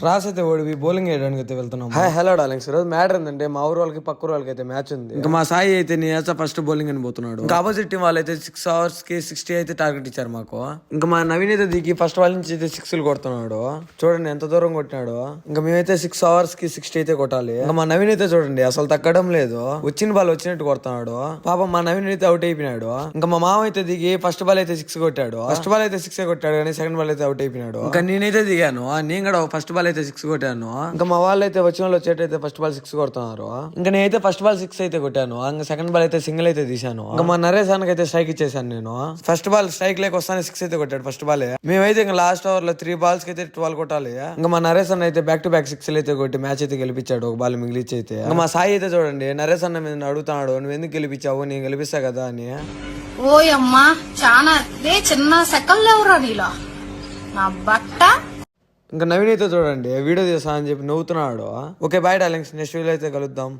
Toss అయితే ఓడివి bowling వేయడానికి అయితే వెళ్తున్నాం. హలో డార్లింగ్స్, ఈరోజు మ్యాటర్ ఏంటంటే మా ఊరు వాళ్ళకి పక్క ఊరు వాళ్ళకి అయితే మ్యాచ్ ఉంది. ఇంకా మా సాయి అయితే నేచ ఫస్ట్ బౌలింగ్ అని పోతున్నాడు. ఇంకా ఆపోజిట్ టీం వాళ్ళు అయితే 6 hours కి 60 అయితే టార్గెట్ ఇచ్చారు మాకు. ఇంకా మా నవీన్ అయితే దిగి ఫస్ట్ వాళ్ళ నుంచి అయితే 6 కొడుతున్నాడు. చూడండి ఎంత దూరం కొట్టినాడు. ఇంకా మేమైతే 6 hours కి 60 అయితే కొట్టాలి. ఇంకా మా నవీన్ అయితే చూడండి అసలు తగ్గడం లేదు, వచ్చిన బాల్ వచ్చినట్టు కొడుతున్నాడు. పాపం మా నవీన్ అయితే అవుట్ అయిపోయినాడు. ఇంకా మా మామ అయితే దిగి ఫస్ట్ బాల్ అయితే 6 కొట్టాడు. ఫస్ట్ బాల్ అయితే 6 కొట్టాడు కానీ సెకండ్ బాల్ అయితే అవుట్ అయిపోయినాడు. ఇంకా నేనైతే దిగాను, నేను కూడా ఫస్ట్ బాల్ అయితే 6 కొట్టాను. ఇంకా మా వాళ్ళు అయితే వచ్చిన వాళ్ళు వచ్చేటైతే ఫస్ట్ బాల్ 6 కొడుతున్నారు. ఇంకా నేనైతే ఫస్ట్ బాల్ 6 అయితే కొట్టాను. ఇంకా సెకండ్ బాల్ అయితే సింగిల్ అయితే తీసాను. ఇంకా మా నరేష్ అన్నకి అయితే స్ట్రైక్ ఇచ్చేసాను నేను. ఫస్ట్ బాల్ స్ట్రైక్ లేక వస్తానే 6 అయితే కొట్టాడు ఫస్ట్ బాల్. మేమైతే ఇంకా లాస్ట్ ఓవర్ లో 3 balls కి అయితే 12 కొట్టాలి. ఇంకా మా నరేష్ అన్న అయితే బ్యాక్ టు బ్యాక్ 6 అయితే కొట్టి మ్యాచ్ అయితే గెలిపించాడు, ఒక బాల్ మిగిలిచ్చి అయితే. ఇంకా మా సాయి అయితే చూడండి నరేష్ అన్న మీద అడుగుతున్నాడు, నువ్వు ఎందుకు గెలిపించావు, నేను గెలిపిస్తా కదా అని. ఓయమ్మా చాలా చిన్న సెకండ్ ఎవరా నీలో నా బట్ట. ఇంకా నవీన్ అయితే చూడండి వీడియో తీసా అని చెప్పి నవ్వుతున్నాడు. Okay bye darlings, next video అయితే కలుద్దాం.